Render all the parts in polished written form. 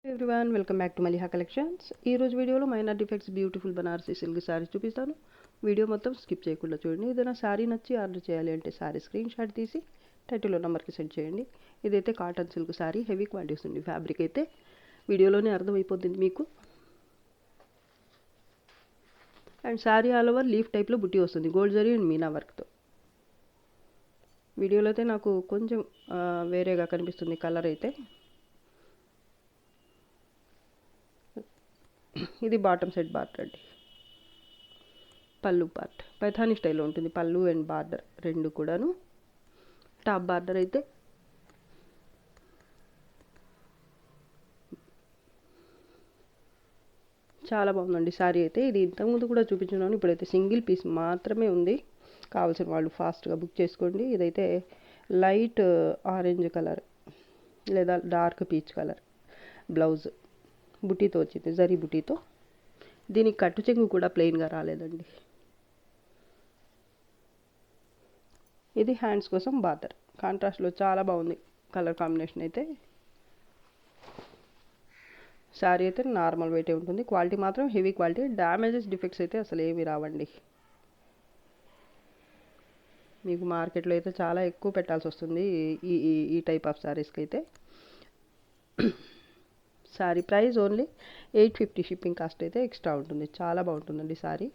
Everyone welcome back to Maliha collections. ఈ రోజు వీడియోలో minor defects beautiful Banarasi silk saris చూపిస్తాను. వీడియో మొత్తం స్కిప్ చేయకుండా చూడండి. ఏదైనా సారీ నచ్చి ఆర్డర్ చేయాలి అంటే సారీ స్క్రీన్ షాట్ తీసి టైటిల్లో నెంబర్కి సెండ్ చేయండి. ఇదైతే cotton silk sorry, heavy quality వస్తుంది. ఫ్యాబ్రిక్ అయితే వీడియోలోనే అర్థమైపోతుంది మీకు. And sorry all over leaf టైప్లో బుట్టి వస్తుంది, గోల్డ్ జరీ అండ్ మీనా వర్క్తో. వీడియోలో అయితే నాకు కొంచెం వేరేగా కనిపిస్తుంది కలర్ అయితే. ఇది బాటమ్ సెట్ బార్డర్ అండి. పళ్ళు పార్ట్ పైథానీ స్టైల్లో ఉంటుంది. పళ్ళు అండ్ బార్డర్ రెండు కూడాను. టాప్ బార్డర్ అయితే చాలా బాగుందండి సారీ అయితే. ఇది ఇంతకుముందు కూడా చూపించున్నాను, ఇప్పుడైతే సింగిల్ పీస్ మాత్రమే ఉంది. కావాల్సిన వాళ్ళు ఫాస్ట్గా బుక్ చేసుకోండి. ఇదైతే లైట్ ఆరెంజ్ కలర్ లేదా డార్క్ పీచ్ కలర్ బ్లౌజ్ బుటీతో వచ్చింది, జరీ బుటీతో. దీనికి కట్టు చెంగు కూడా ప్లెయిన్గా రాలేదండి. ఇది హ్యాండ్స్ కోసం బార్డర్ కాంట్రాస్ట్లో చాలా బాగుంది కలర్ కాంబినేషన్ అయితే. శారీ అయితే నార్మల్ వెయిటే ఉంటుంది, క్వాలిటీ మాత్రం హెవీ క్వాలిటీ. డ్యామేజెస్ డిఫెక్ట్స్ అయితే అసలు ఏమీ రావండి. మీకు మార్కెట్లో అయితే చాలా ఎక్కువ పెట్టాల్సి వస్తుంది ఈ ఈ టైప్ ఆఫ్ శారీస్కి అయితే. Sari price only 850. Shipping cost అయితే ఎక్స్ట్రా ఉంటుంది. చాలా బాగుంటుందండి శారీ.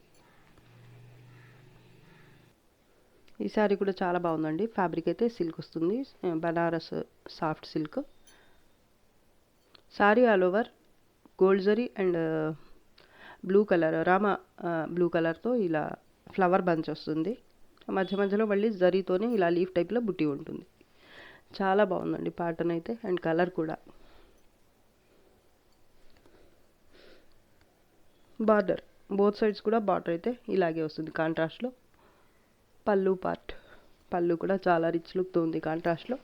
ఈ శారీ కూడా చాలా బాగుందండి. ఫ్యాబ్రిక్ అయితే సిల్క్ వస్తుంది, Banaras soft silk. Sari all over gold zari and blue colour, Rama blue కలర్తో ఇలా ఫ్లవర్ బంచ్ వస్తుంది. మధ్య మధ్యలో మళ్ళీ జరీతోనే ఇలా లీఫ్ టైప్లో బుట్టి ఉంటుంది. చాలా బాగుందండి ప్యాటర్న్ అయితే, అండ్ కలర్ కూడా. బార్డర్ బోత్ సైడ్స్ కూడా బార్డర్ అయితే ఇలాగే వస్తుంది కాంట్రాస్ట్లో. పళ్ళు పార్ట్, పళ్ళు కూడా చాలా రిచ్ లుక్తో ఉంది కాంట్రాస్ట్లో.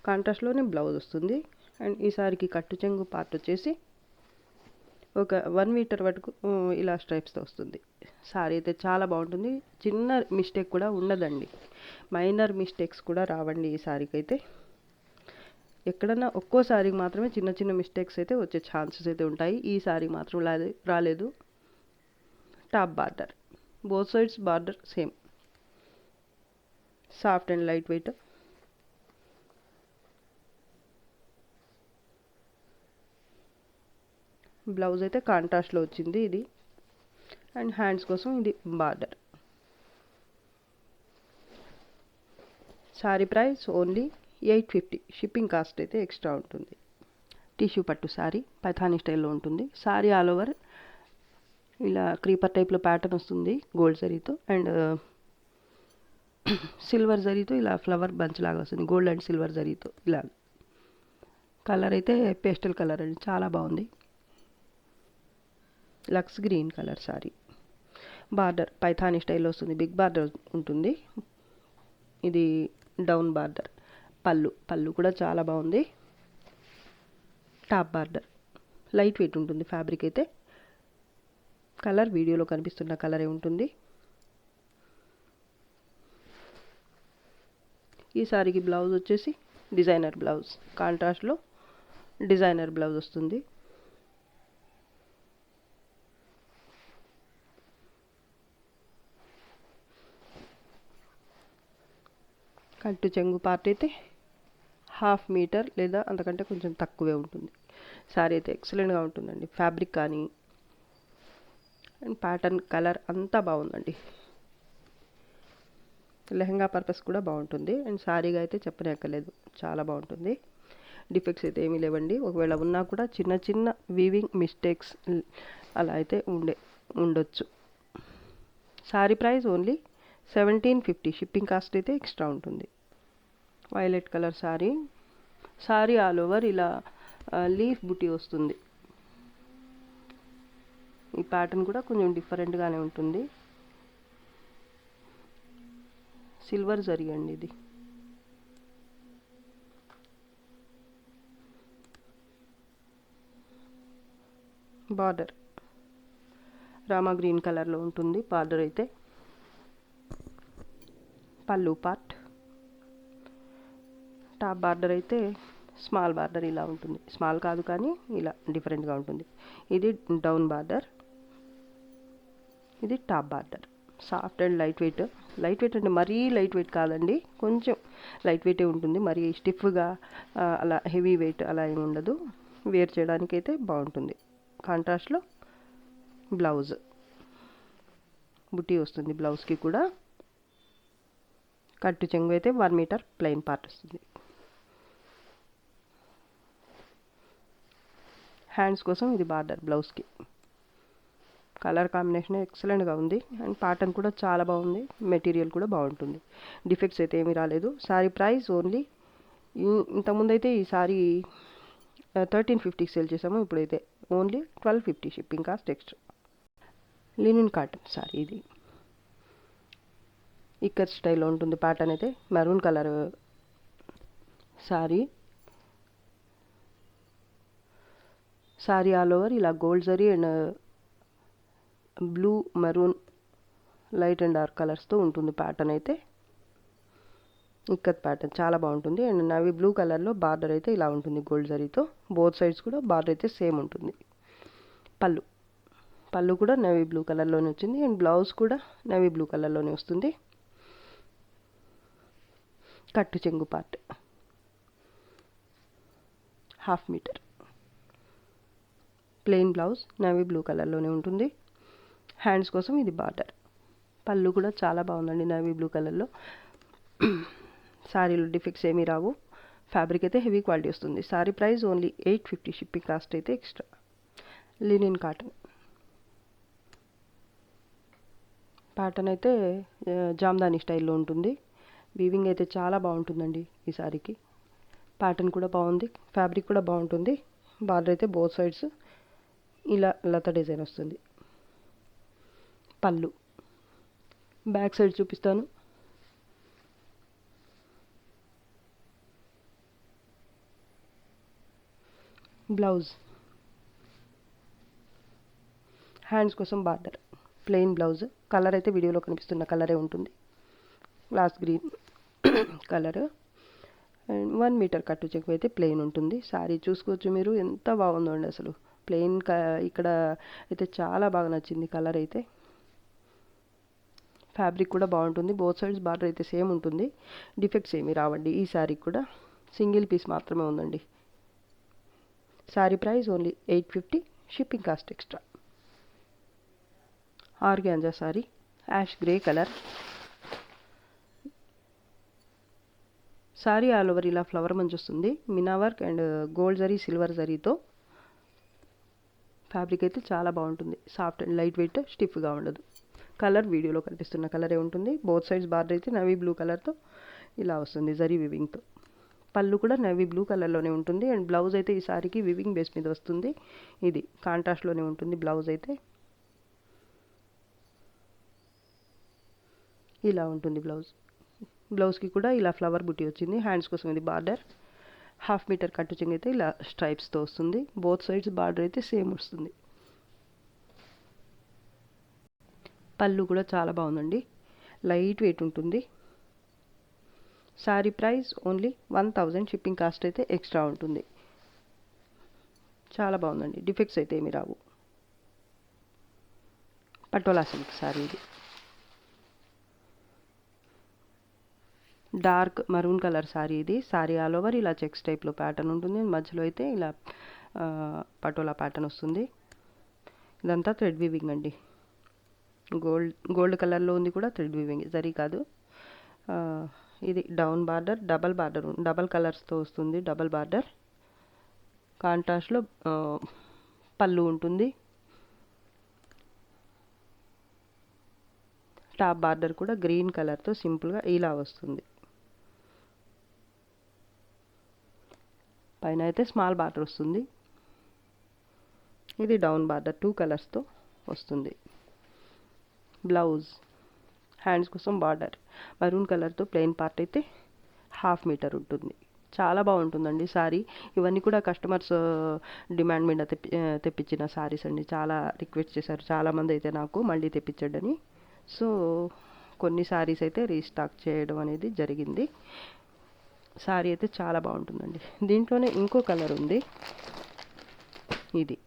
కాంట్రాస్ట్లోనే బ్లౌజ్ వస్తుంది. అండ్ ఈ సారికి కట్టు చెంగు పార్ట్ వచ్చేసి ఒక 1 మీటర్ వరకు ఇలా స్ట్రైప్స్తో వస్తుంది. సారీ అయితే చాలా బాగుంటుంది. చిన్న మిస్టేక్ కూడా ఉండదండి, మైనర్ మిస్టేక్స్ కూడా రావండి ఈ సారీకి అయితే. ఎక్కడన్నా ఒక్కో సారీకి మాత్రమే చిన్న చిన్న మిస్టేక్స్ అయితే వచ్చే ఛాన్సెస్ అయితే ఉంటాయి. ఈ సారీ మాత్రం రాలేదు. Top border both sides border same, soft and light wait. Blouse అయితే కాంట్రాస్ట్లో వచ్చింది ఇది. అండ్ హ్యాండ్స్ కోసం ఇది border. Sorry price only 850. Shipping cost అయితే ఎక్స్ట్రా ఉంటుంది. టిష్యూ పట్టు సారీ పైథానీ స్టైల్లో ఉంటుంది. సారీ ఆల్ ఓవర్ ఇలా క్రీపర్ టైప్లో ప్యాటర్న్ వస్తుంది గోల్డ్ జరీతో, అండ్ సిల్వర్ జరీతో ఇలా ఫ్లవర్ బంచ్ లాగా వస్తుంది, గోల్డ్ అండ్ సిల్వర్ జరీతో ఇలా. కలర్ అయితే పేస్టల్ కలర్ అండి, చాలా బాగుంది. లక్స్ green colour sari. Border Paithani స్టైల్లో వస్తుంది, బిగ్ బార్డర్ ఉంటుంది. ఇది డౌన్ బార్డర్. పళ్ళు కూడా చాలా బాగుంది. టాప్ బార్డర్ లైట్ వెయిట్ ఉంటుంది ఫ్యాబ్రిక్ అయితే. కలర్ వీడియోలో కనిపిస్తున్న కలరే ఉంటుంది. ఈ సారీకి బ్లౌజ్ వచ్చేసి డిజైనర్ బ్లౌజ్, కాంట్రాస్ట్లో డిజైనర్ బ్లౌజ్ వస్తుంది. కట్టు చెంగు పార్ట్ అయితే 1/2 మీటర్ లేదా అంతకంటే కొంచెం తక్కువే ఉంటుంది. సారీ అయితే ఎక్సలెంట్గా ఉంటుందండి, ఫ్యాబ్రిక్ కానీ అండ్ ప్యాటర్న్ కలర్ అంతా బాగుందండి. లెహంగా పర్పస్ కూడా బాగుంటుంది. అండ్ సారీగా అయితే చెప్పనక్కర్లేదు, చాలా బాగుంటుంది. డిఫెక్ట్స్ అయితే ఏమీ లేవండి. ఒకవేళ ఉన్నా కూడా చిన్న చిన్న వీవింగ్ మిస్టేక్స్ అలా అయితే ఉండొచ్చు. Sorry price only 1750. Shipping cost అయితే ఎక్స్ట్రా ఉంటుంది. Violet colour sari all over ఇలా లీఫ్ బుటీ వస్తుంది. ఈ ప్యాటర్న్ కూడా కొంచెం డిఫరెంట్గానే ఉంటుంది. సిల్వర్ జరీ అండి ఇది. బార్డర్ రామా గ్రీన్ కలర్లో ఉంటుంది బార్డర్ అయితే. పళ్ళు పార్ట్ టాప్ బార్డర్ అయితే స్మాల్ బార్డర్ ఇలా ఉంటుంది. స్మాల్ కాదు కానీ ఇలా డిఫరెంట్గా ఉంటుంది. ఇది డౌన్ బార్డర్, ఇది top border. Soft and light wait. Light weight అంటే మరీ లైట్ వెయిట్ కాదండి, కొంచెం లైట్ వెయిటే ఉంటుంది. మరీ స్టిఫ్గా అలా హెవీ వెయిట్ అలా ఏమి ఉండదు. వేర్ చేయడానికి అయితే బాగుంటుంది. కాంట్రాస్ట్లో బ్లౌజ్ బుట్టి వస్తుంది. బ్లౌజ్కి కూడా కట్టు చెంగు అయితే 1 మీటర్ ప్లెయిన్ పార్ట్ వస్తుంది. హ్యాండ్స్ కోసం ఇది బార్డర్ బ్లౌజ్కి. కలర్ కాంబినేషన్ ఎక్సలెంట్గా ఉంది అండ్ ప్యాటర్న్ కూడా చాలా బాగుంది. మెటీరియల్ కూడా బాగుంటుంది. డిఫెక్ట్స్ అయితే ఏమీ రాలేదు. సారీ ప్రైస్ ఓన్లీ, ఇంతకుముందు అయితే ఈ సారీ 1350 సేల్ చేసాము. ఇప్పుడైతే only 1250 shipping cost extra. Linen cotton sari ఇది. ఇక్కత్ స్టైల్లో ఉంటుంది. ప్యాటర్న్ అయితే maroon colour sari all over ఇలా gold zari and blue, maroon, light and dark కలర్స్తో ఉంటుంది. ప్యాటర్న్ అయితే ఇక్కత్ ప్యాటర్న్ చాలా బాగుంటుంది. అండ్ నవీ బ్లూ కలర్లో బార్డర్ అయితే ఇలా ఉంటుంది గోల్డ్ జరీతో. బోత్ సైడ్స్ కూడా బార్డర్ అయితే సేమ్ ఉంటుంది. పళ్ళు కూడా నవీ బ్లూ కలర్లోనే వచ్చింది అండ్ బ్లౌజ్ కూడా నవీ బ్లూ కలర్లోనే వస్తుంది. కట్టు చెంగు part 1/2 metre plain blouse navy blue కలర్లోనే ఉంటుంది. హ్యాండ్స్ కోసం ఇది బార్డర్. పళ్ళు కూడా చాలా బాగుందండి నవీ బ్లూ కలర్లో. శారీలో డిఫెక్ట్స్ ఏమీ రావు. ఫ్యాబ్రిక్ అయితే హెవీ క్వాలిటీ వస్తుంది. Sari price only 850 shipping cost అయితే ఎక్స్ట్రా. లినిన్ కాటన్ ప్యాటర్న్ అయితే జామ్దాని స్టైల్లో ఉంటుంది. వీవింగ్ అయితే చాలా బాగుంటుందండి ఈ శారీకి. ప్యాటర్న్ కూడా బాగుంది, ఫ్యాబ్రిక్ కూడా బాగుంటుంది. బార్డర్ అయితే బోత్ సైడ్స్ ఇలా లత డిజైన్ వస్తుంది. పళ్ళు బ్యాక్ సైడ్ చూపిస్తాను. బ్లౌజ్ హ్యాండ్స్ కోసం బార్డర్ ప్లెయిన్ బ్లౌజ్. కలర్ అయితే వీడియోలో కనిపిస్తున్న కలరే ఉంటుంది. Glass green colour and 1 metre కట్టు చెక్కు అయితే ప్లెయిన్ ఉంటుంది. శారీ చూసుకోవచ్చు మీరు, ఎంత బాగుందో అండి అసలు. ప్లెయిన్ ఇక్కడ అయితే చాలా బాగా నచ్చింది కలర్ అయితే. ఫ్యాబ్రిక్ కూడా బాగుంటుంది. బోత్ సైడ్స్ బార్డర్ అయితే సేమ్ ఉంటుంది. డిఫెక్ట్స్ ఏమీ రావండి. ఈ శారీకి కూడా సింగిల్ పీస్ మాత్రమే ఉందండి. Sari price only 850 shipping cost extra. Organza sari ash grey colour. Sari all over ఇలా ఫ్లవర్ మంచి వస్తుంది. Meena work and gold zari, silver జరీతో. ఫ్యాబ్రిక్ అయితే చాలా బాగుంటుంది. సాఫ్ట్ అండ్ లైట్ వెయిట్, స్టిఫ్గా ఉండదు. కలర్ వీడియోలో కనిపిస్తున్న కలరే ఉంటుంది. బోత్ సైడ్స్ బార్డర్ అయితే నవీ బ్లూ కలర్తో ఇలా వస్తుంది జరీ వివింగ్తో. పళ్ళు కూడా నవీ బ్లూ కలర్లోనే ఉంటుంది అండ్ బ్లౌజ్ అయితే ఈ సారీకి వివింగ్ బేస్ మీద వస్తుంది. ఇది కాంట్రాస్ట్లోనే ఉంటుంది. బ్లౌజ్ అయితే ఇలా ఉంటుంది. బ్లౌజ్కి కూడా ఇలా ఫ్లవర్ బుట్టి వచ్చింది. హ్యాండ్స్ కోసం ఇది బార్డర్. 1/2 మీటర్ కట్టు చెంగు అయితే ఇలా స్ట్రైప్స్తో వస్తుంది. బోత్ సైడ్స్ బార్డర్ అయితే సేమ్ వస్తుంది. పళ్ళు కూడా చాలా బాగుందండి, లైట్ వెయిట్ ఉంటుంది. Sari price only 1000 shipping cost అయితే ఎక్స్ట్రా ఉంటుంది. చాలా బాగుందండి, డిఫెక్ట్స్ అయితే ఏమి రావు. పటోలా సిల్క్ శారీ ఇది. డార్క్ మరూన్ కలర్ శారీ ఇది. శారీ ఆల్ ఓవర్ ఇలా చెక్స్ టైప్లో ప్యాటర్న్ ఉంటుంది. మధ్యలో అయితే ఇలా పటోలా ప్యాటర్న్ వస్తుంది. ఇదంతా థ్రెడ్ వీవింగ్ అండి. గోల్డ్ కలర్లో ఉంది కూడా థ్రెడ్ వీవింగ్, జరీ కాదు. ఇది డౌన్ బార్డర్, డబల్ కలర్స్తో వస్తుంది. డబల్ బార్డర్ కాంట్రాస్ట్లో పళ్ళు ఉంటుంది. టాప్ బార్డర్ కూడా గ్రీన్ కలర్తో సింపుల్గా ఇలా వస్తుంది. పైన అయితే స్మాల్ బార్డర్ వస్తుంది. ఇది డౌన్ బార్డర్ 2 కలర్స్తో వస్తుంది. బ్లౌజ్ హ్యాండ్స్ కోసం బార్డర్ మరూన్ కలర్తో ప్లెయిన్ పార్ట్ అయితే 1/2 మీటర్ ఉంటుంది. చాలా బాగుంటుందండి శారీ. ఇవన్నీ కూడా కస్టమర్స్ డిమాండ్ మీద తెప్పించిన శారీస్ అండి. చాలా రిక్వెస్ట్ చేశారు చాలామంది అయితే నాకు మళ్ళీ తెప్పించండి. సో కొన్ని శారీస్ అయితే రీస్టాక్ చేయడం అనేది జరిగింది. శారీ అయితే చాలా బాగుంటుందండి. దీంట్లోనే ఇంకో కలర్ ఉంది, ఇది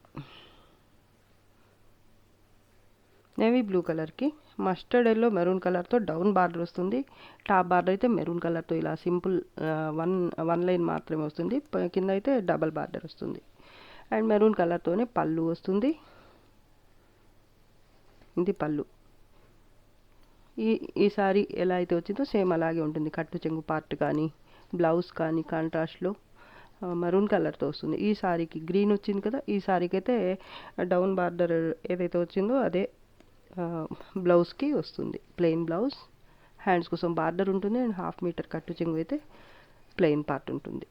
నేవీ బ్లూ కలర్కి మస్టర్డ్ ఎల్లో మెరూన్ కలర్తో డౌన్ బార్డర్ వస్తుంది. టాప్ బార్డర్ అయితే మెరూన్ కలర్తో ఇలా సింపుల్ వన్ వన్ లైన్ మాత్రమే వస్తుంది. కింద అయితే డబల్ బార్డర్ వస్తుంది. అండ్ మెరూన్ కలర్తోనే పళ్ళు వస్తుంది. ఇది పళ్ళు. ఈ సారీ ఎలా అయితే వచ్చిందో సేమ్ అలాగే ఉంటుంది. కట్టు చెంగు పార్ట్ కానీ బ్లౌజ్ కానీ కాంట్రాస్ట్లో మరూన్ కలర్తో వస్తుంది. ఈ సారీకి గ్రీన్ వచ్చింది కదా, ఈ సారీకి అయితే డౌన్ బార్డర్ ఏదైతే వచ్చిందో అదే బ్లౌజ్కి వస్తుంది. ప్లెయిన్ బ్లౌజ్, హ్యాండ్స్ కోసం బార్డర్ ఉంటుంది. అండ్ 1/2 మీటర్ కట్టు చెంగు అయితే ప్లెయిన్ పార్ట్ ఉంటుంది.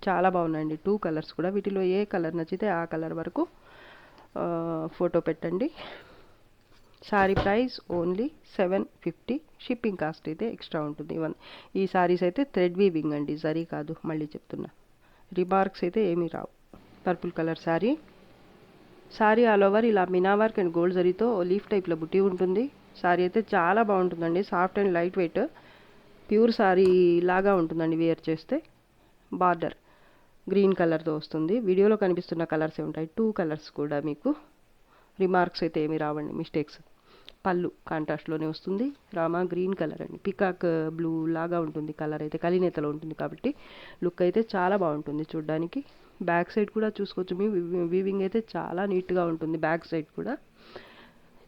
చాలా బాగున్నాయండి 2 కలర్స్ కూడా. వీటిలో ఏ కలర్ నచ్చితే ఆ కలర్ వరకు ఫోటో పెట్టండి. Sorry price only 750. Shipping cost అయితే ఎక్స్ట్రా ఉంటుంది. ఈ సారీస్ అయితే థ్రెడ్ వీవింగ్ అండి, జరీ కాదు, మళ్ళీ చెప్తున్నా. రిమార్క్స్ అయితే ఏమీ రావు. Purple colour sari. Sari all over ఇలా మినా వర్క్ అండ్ గోల్డ్ జరీతో లీఫ్ టైప్లో బుట్టి ఉంటుంది. సారీ అయితే చాలా బాగుంటుందండి. Soft and light weight, pure sari లాగా ఉంటుందండి వేర్ చేస్తే. బార్డర్ గ్రీన్ కలర్తో వస్తుంది. వీడియోలో కనిపిస్తున్న కలర్సే ఉంటాయి, 2 కలర్స్ కూడా మీకు. రిమార్క్స్ అయితే ఏమీ రావండి, మిస్టేక్స్. పళ్ళు కాంట్రాస్ట్లోనే వస్తుంది. రామా గ్రీన్ కలర్ అండి, పికాక్ బ్లూ లాగా ఉంటుంది కలర్ అయితే, కలినేతలో ఉంటుంది కాబట్టి లుక్ అయితే చాలా బాగుంటుంది చూడడానికి. బ్యాక్ సైడ్ కూడా చూసుకోవచ్చు. మీ వీవింగ్ అయితే చాలా నీట్గా ఉంటుంది. బ్యాక్ సైడ్ కూడా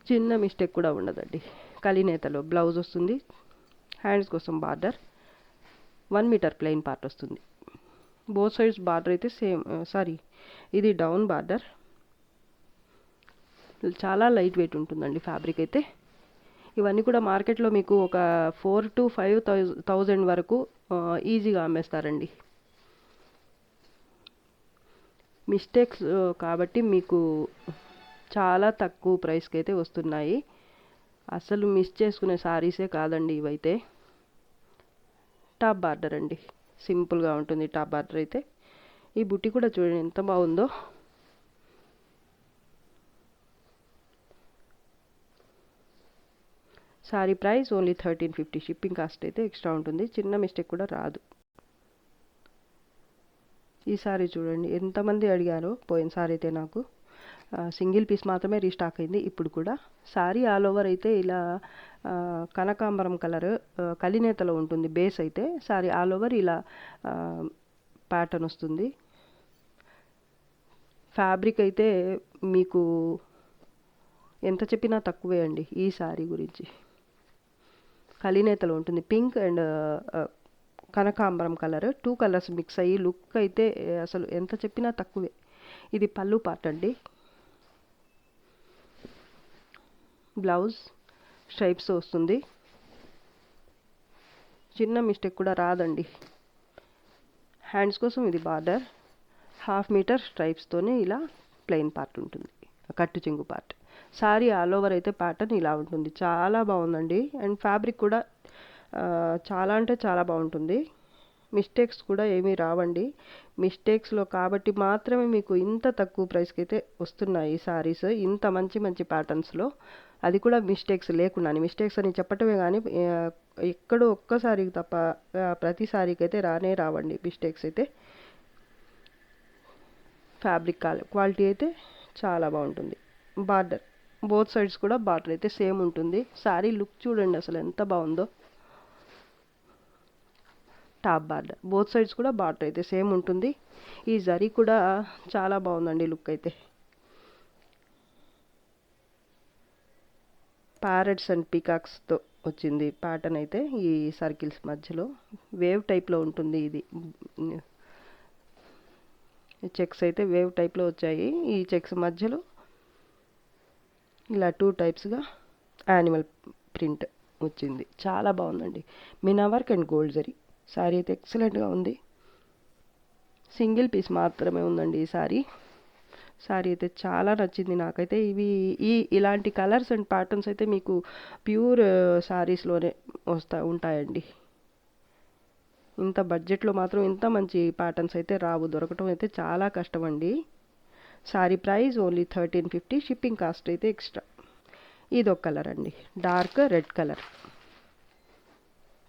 చిన్న మిస్టేక్ కూడా ఉండదండి. కలినేతలో బ్లౌజ్ వస్తుంది. హ్యాండ్స్ కోసం బార్డర్ 1 మీటర్ ప్లెయిన్ పార్ట్ వస్తుంది. బోత్ సైడ్స్ బార్డర్ అయితే సేమ్. ఇది డౌన్ బార్డర్. చాలా లైట్ వెయిట్ ఉంటుందండి ఫ్యాబ్రిక్ అయితే. ఇవన్నీ కూడా మార్కెట్లో మీకు ఒక 4,000 to 5,000 వరకు ఈజీగా అమ్మేస్తారండి. మిస్టేక్స్ కాబట్టి మీకు చాలా తక్కువ ప్రైస్కి అయితే వస్తున్నాయి. అసలు మిస్ చేసుకునే సారీసే కాదండి ఇవైతే. టాప్ బార్డర్ అండి, సింపుల్గా ఉంటుంది టాప్ బార్డర్ అయితే. ఈ బుట్టి కూడా చూడండి ఎంత బాగుందో. Sorry price only 1350. Shipping cost అయితే ఎక్స్ట్రా ఉంటుంది. చిన్న మిస్టేక్ కూడా రాదు. ఈ సారీ చూడండి ఎంతమంది అడిగారో. పోయిన సారీ అయితే నాకు సింగిల్ పీస్ మాత్రమే రీస్టాక్ అయింది. ఇప్పుడు కూడా సారీ ఆల్ ఓవర్ అయితే ఇలా కనకాంబరం కలర్ కలినేతలో ఉంటుంది బేస్ అయితే. సారీ ఆల్ ఓవర్ ఇలా ప్యాటర్న్ వస్తుంది. ఫ్యాబ్రిక్ అయితే మీకు ఎంత చెప్పినా తక్కువే అండి ఈ సారీ గురించి. కలినేతలో ఉంటుంది. పింక్ అండ్ కనకాంబరం కలర్, 2 కలర్స్ మిక్స్ అయ్యి లుక్ అయితే అసలు ఎంత చెప్పినా తక్కువే. ఇది పళ్ళు పార్ట్ అండి. బ్లౌజ్ స్ట్రైప్స్ వస్తుంది. చిన్న మిస్టేక్ కూడా రాదండి. హ్యాండ్స్ కోసం ఇది బార్డర్ 1/2 మీటర్ స్ట్రైప్స్తోనే ఇలా ప్లెయిన్ పార్ట్ ఉంటుంది, కట్టు చెంగు పార్ట్. సారీ ఆల్ ఓవర్ అయితే ప్యాటర్న్ ఇలా ఉంటుంది. చాలా బాగుందండి. అండ్ ఫ్యాబ్రిక్ కూడా చాలా అంటే చాలా బాగుంటుంది. మిస్టేక్స్ కూడా ఏమీ రావండి. మిస్టేక్స్లో కాబట్టి మాత్రమే మీకు ఇంత తక్కువ ప్రైస్కి అయితే వస్తున్నాయి సారీస్, ఇంత మంచి మంచి ప్యాటర్న్స్లో. అది కూడా మిస్టేక్స్ లేకుండా. మిస్టేక్స్ అని చెప్పటమే కానీ ఎక్కడో ఒక్కసారికి తప్ప ప్రతి సారీకి అయితే రావండి మిస్టేక్స్ అయితే. ఫ్యాబ్రిక్ క్వాలిటీ అయితే చాలా బాగుంటుంది. బార్డర్ బోత్ సైడ్స్ కూడా బార్డర్ అయితే సేమ్ ఉంటుంది. సారీ లుక్ చూడండి అసలు ఎంత బాగుందో. టాప్ బార్డర్ బోత్ సైడ్స్ కూడా బార్డర్ అయితే సేమ్ ఉంటుంది. ఈ జరీ కూడా చాలా బాగుందండి లుక్ అయితే. ప్యారెట్స్ అండ్ పీకాక్స్తో వచ్చింది ప్యాటర్న్ అయితే. ఈ సర్కిల్స్ మధ్యలో వేవ్ టైప్లో ఉంటుంది. ఇది చెక్స్ అయితే వేవ్ టైప్లో వచ్చాయి. ఈ చెక్స్ మధ్యలో ఇలా 2 టైప్స్గా యానిమల్ ప్రింట్ వచ్చింది. చాలా బాగుందండి. Meena work and gold zari. Sorry అయితే ఎక్సలెంట్గా ఉంది. సింగిల్ పీస్ మాత్రమే ఉందండి ఈ సారీ అయితే చాలా నచ్చింది నాకైతే. ఇలాంటి కలర్స్ అండ్ ప్యాటర్న్స్ అయితే మీకు ప్యూర్ సారీస్లోనే ఉంటాయండి. ఇంత బడ్జెట్లో మాత్రం ఇంత మంచి ప్యాటర్న్స్ అయితే రావు, దొరకటం అయితే చాలా కష్టం అండి. Sorry price only 1350. Shipping cost అయితే ఎక్స్ట్రా. ఇది ఒక కలర్ అండి, డార్క్ రెడ్ కలర్.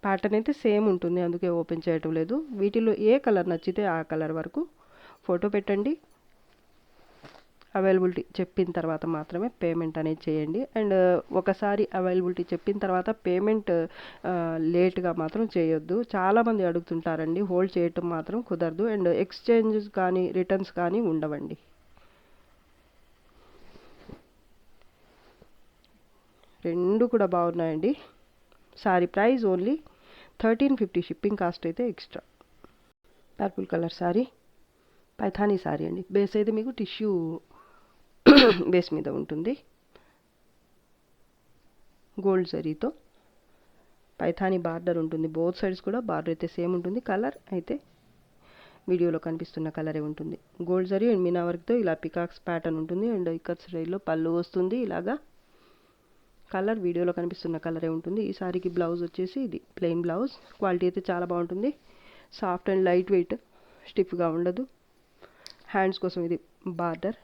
ప్యాటర్న్ అయితే సేమ్ ఉంటుంది, అందుకే ఓపెన్ చేయటం లేదు. వీటిలో ఏ కలర్ నచ్చితే ఆ కలర్ వరకు ఫోటో పెట్టండి. అవైలబిలిటీ చెప్పిన తర్వాత మాత్రమే పేమెంట్ అనేది చేయండి. అండ్ ఒకసారి అవైలబిలిటీ చెప్పిన తర్వాత పేమెంట్ లేట్గా మాత్రం చేయొద్దు. చాలామంది అడుగుతుంటారండి, హోల్డ్ చేయటం మాత్రం కుదరదు. అండ్ ఎక్స్చేంజెస్ కానీ రిటర్న్స్ కానీ ఉండవండి. రెండు కూడా బాగున్నాయండి. Sari price only 1350, shipping cost అయితే extra. Purple colour sari, Paithani sari అండి. బేస్ అయితే మీకు టిష్యూ బేస్ మీద ఉంటుంది, గోల్డ్ జరీతో పైథానీ బార్డర్ ఉంటుంది. బోత్ సైడ్స్ కూడా బార్డర్ అయితే సేమ్ ఉంటుంది. కలర్ అయితే వీడియోలో కనిపిస్తున్న కలరే ఉంటుంది. గోల్డ్ జరీ అండ్ మీనా వర్క్తో ఇలా పికాక్స్ ప్యాటర్న్ ఉంటుంది. అండ్ ఇక్కడ స్టైల్లో పళ్ళు వస్తుంది ఇలాగా. కలర్ వీడియోలో కనిపిస్తున్న కలరే ఉంటుంది. ఈ సారీకి బ్లౌజ్ వచ్చేసి ఇది ప్లెయిన్ బ్లౌజ్. క్వాలిటీ అయితే చాలా బాగుంటుంది. సాఫ్ట్ అండ్ లైట్ వెయిట్, స్టిఫ్గా ఉండదు. హ్యాండ్స్ కోసం ఇది border.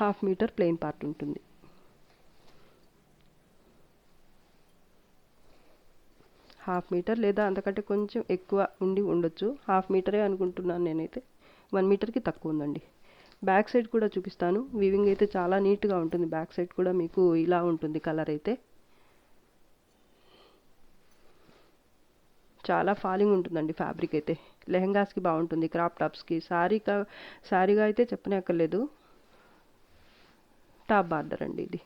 Half metre plain part ఉంటుంది. హాఫ్ మీటర్ లేదా అంతకంటే కొంచెం ఎక్కువ ఉండొచ్చు. హాఫ్ మీటరే అనుకుంటున్నాను నేనైతే. 1 మీటర్కి తక్కువ ఉందండి. బ్యాక్ సైడ్ కూడా చూపిస్తాను. వీవింగ్ అయితే చాలా నీట్గా ఉంటుంది. బ్యాక్ సైడ్ కూడా మీకు ఇలా ఉంటుంది. కలర్ అయితే చాలా ఫాలింగ్ ఉంటుందండి. ఫ్యాబ్రిక్ అయితే లెహంగాస్కి బాగుంటుంది, క్రాప్ టాప్స్కి. సారీగా అయితే చెప్పనే అక్కర్లేదు. టాప్ బార్డర్ అండి ఇది.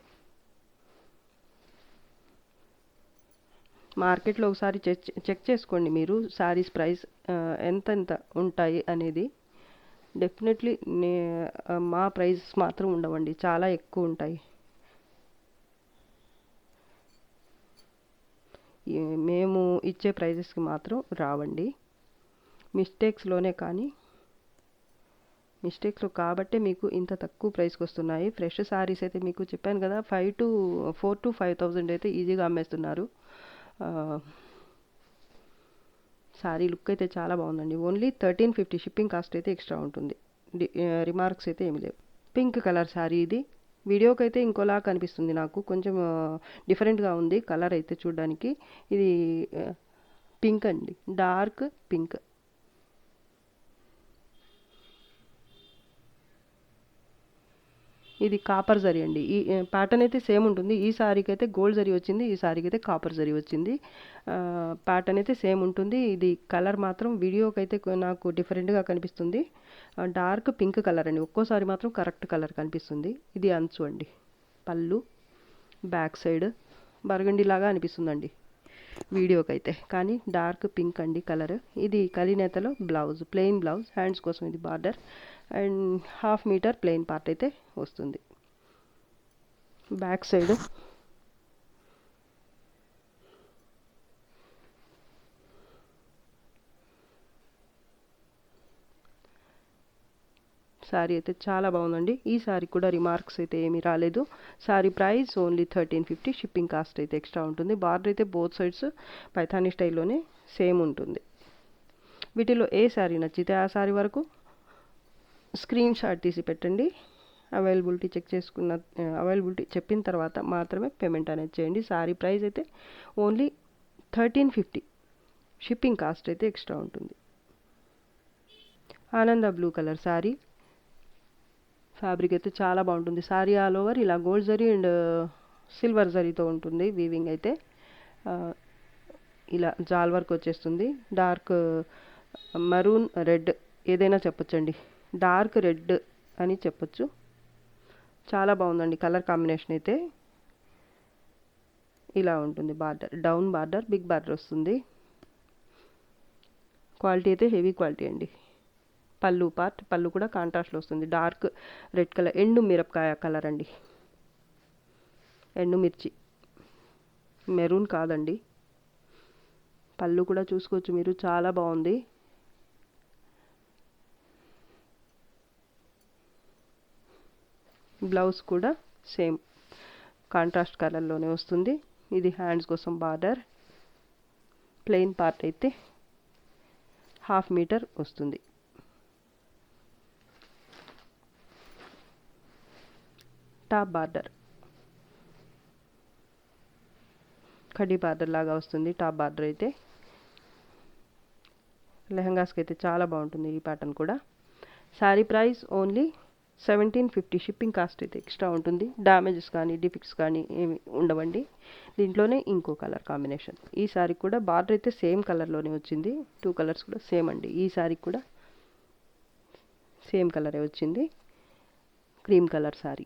మార్కెట్లో ఒకసారి చెక్ చేసుకోండి మీరు, శారీస్ ప్రైస్ ఎంత ఉంటాయి అనేది. డెఫినెట్లీ మా ప్రైస్ మాత్రం ఉండవండి, చాలా ఎక్కువ ఉంటాయి. మేము ఇచ్చే ప్రైజెస్కి మాత్రం రావండి. మిస్టేక్స్లోనే కానీ, మిస్టేక్స్లో కాబట్టే మీకు ఇంత తక్కువ ప్రైస్కి వస్తున్నాయి. ఫ్రెష్ శారీస్ అయితే మీకు చెప్పాను కదా, 4,000 to 5,000 అయితే ఈజీగా అమ్మేస్తున్నారు. శారీ లుక్ అయితే చాలా బాగుందండి. ఓన్లీ 1350, షిప్పింగ్ కాస్ట్ అయితే ఎక్స్ట్రా ఉంటుంది. రిమార్క్స్ అయితే ఏమి లేవు. పింక్ కలర్ శారీ ఇది. వీడియోకి అయితే ఇంకోలా కనిపిస్తుంది, నాకు కొంచెం డిఫరెంట్గా ఉంది కలర్ అయితే చూడడానికి. ఇది పింక్ అండి, డార్క్ పింక్. ఇది కాపర్ జరీ అండి. ఈ ప్యాటర్న్ అయితే సేమ్ ఉంటుంది. ఈ సారీకి అయితే గోల్డ్ జరీ వచ్చింది, ఈ సారీకి అయితే కాపర్ జరీ వచ్చింది. ప్యాటర్న్ అయితే సేమ్ ఉంటుంది. ఇది కలర్ మాత్రం వీడియోకి అయితే నాకు డిఫరెంట్గా కనిపిస్తుంది. డార్క్ పింక్ కలర్ అండి. ఒక్కోసారి మాత్రం కరెక్ట్ కలర్ కనిపిస్తుంది. ఇది అంచు అండి. పళ్ళు, బ్యాక్ సైడ్ బర్గండి లాగా అనిపిస్తుందండి వీడియోకి అయితే, కానీ డార్క్ పింక్ అండి కలర్. ఇది కలినేతలో బ్లౌజ్, ప్లెయిన్ బ్లౌజ్. హ్యాండ్స్ కోసం ఇది border and half metre plain part అయితే వస్తుంది. బ్యాక్ సైడ్ శారీ అయితే చాలా బాగుందండి. ఈ శారీ కూడా రిమార్క్స్ అయితే ఏమీ రాలేదు. Sari price only 1350, shipping cost అయితే ఎక్స్ట్రా ఉంటుంది. బార్డర్ అయితే బోత్ సైడ్స్ పైథానీ స్టైల్లోనే సేమ్ ఉంటుంది. వీటిలో ఏ శారీ నచ్చితే ఆ శారీ వరకు స్క్రీన్ షాట్ తీసి పెట్టండి. అవైలబిలిటీ అవైలబిలిటీ చెప్పిన తర్వాత మాత్రమే పేమెంట్ అనేది చేయండి. శారీ ప్రైస్ అయితే ఓన్లీ 1350, షిప్పింగ్ కాస్ట్ అయితే ఎక్స్ట్రా ఉంటుంది. ఆనంద బ్లూ కలర్ శారీ. ఫ్యాబ్రిక్ అయితే చాలా బాగుంటుంది. శారీ ఆల్ ఓవర్ ఇలా గోల్డ్ జరీ అండ్ సిల్వర్ జరీతో ఉంటుంది. వీవింగ్ అయితే ఇలా జాల్ వర్క్ వచ్చేస్తుంది. డార్క్ మరూన్ రెడ్ ఏదైనా చెప్పొచ్చండి. డార్క్ రెడ్ అని చెప్పొచ్చు. చాలా బాగుందండి కలర్ కాంబినేషన్ అయితే. ఇలా ఉంటుంది border, down border, big border వస్తుంది. క్వాలిటీ అయితే హెవీ క్వాలిటీ అండి. పళ్ళు కూడా కాంట్రాస్ట్లో వస్తుంది. డార్క్ రెడ్ కలర్, ఎండు మిరపకాయ కలర్ అండి. ఎండు మిర్చి, మెరూన్ కాదండి. పళ్ళు కూడా చూసుకోవచ్చు మీరు, చాలా బాగుంది. బ్లౌజ్ కూడా సేమ్ కాంట్రాస్ట్ కలర్లోనే వస్తుంది. ఇది హ్యాండ్స్ కోసం బార్డర్. ప్లెయిన్ పార్ట్ అయితే హాఫ్ మీటర్ వస్తుంది. టాప్ బార్డర్ కడ్డీ బార్డర్ లాగా వస్తుంది టాప్ బార్డర్ అయితే. లెహంగాస్కి అయితే చాలా బాగుంటుంది ఈ ప్యాటర్న్ కూడా. Sari price only 1750. Shipping cost అయితే ఎక్స్ట్రా ఉంటుంది. డ్యామేజెస్ కానీ డిఫెక్ట్స్ కానీ ఏమి ఉండవండి. దీంట్లోనే ఇంకో కలర్ కాంబినేషన్. ఈ శారీ కూడా బార్డర్ అయితే సేమ్ కలర్లోనే వచ్చింది. 2 కలర్స్ కూడా సేమ్ అండి. ఈ శారీ కూడా సేమ్ కలరే వచ్చింది. Cream colour sari,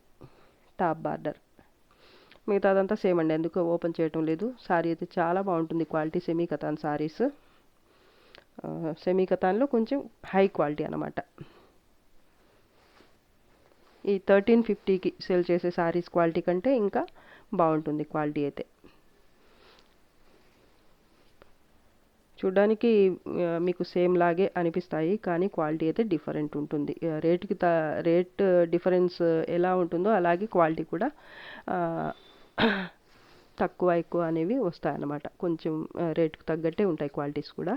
top border. మిగతాదంతా సేమ్ అండి, ఎందుకో ఓపెన్ చేయటం లేదు. శారీ అయితే చాలా బాగుంటుంది. Quality semi katan saris. Semi కతాన్లో కొంచెం హై క్వాలిటీ అనమాట. ఈ 1350కి సేల్ చేసే శారీస్ క్వాలిటీ కంటే ఇంకా బాగుంటుంది క్వాలిటీ అయితే. చూడ్డానికి మీకు సేమ్ లాగే అనిపిస్తాయి, కానీ క్వాలిటీ అయితే డిఫరెంట్ ఉంటుంది. రేట్ డిఫరెన్స్ ఎలా ఉంటుందో అలాగే క్వాలిటీ కూడా తక్కువ ఎక్కువ అనేవి వస్తాయన్నమాట. కొంచెం రేటుకు తగ్గట్టే ఉంటాయి క్వాలిటీస్ కూడా.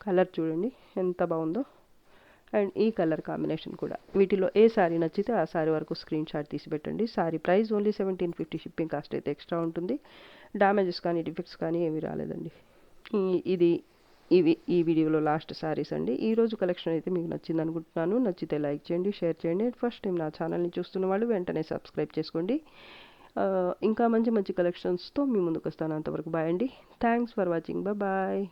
కలర్ చూడండి ఎంత బాగుందో. అండ్ ఈ కలర్ కాంబినేషన్ కూడా. వీటిలో ఏ శారీ నచ్చితే ఆ శారీ వరకు స్క్రీన్ షాట్ తీసి పెట్టండి. Sari price only 1750. Shipping cost అయితే ఎక్స్ట్రా ఉంటుంది. డ్యామేజెస్ కానీ డిఫెక్ట్స్ కానీ ఏమీ రాలేదండి. ఇవి ఈ వీడియోలో లాస్ట్ శారీస్ అండి. ఈరోజు కలెక్షన్ అయితే మీకు నచ్చింది అనుకుంటున్నాను. నచ్చితే లైక్ చేయండి, షేర్ చేయండి. ఫస్ట్ టైం నా ఛానల్ని చూస్తున్న వాళ్ళు వెంటనే సబ్స్క్రైబ్ చేసుకోండి. ఇంకా మంచి మంచి కలెక్షన్స్తో మీ ముందుకు వస్తాను. అంతవరకు బాయ్ అండి. Thanks for watching. బాయ్.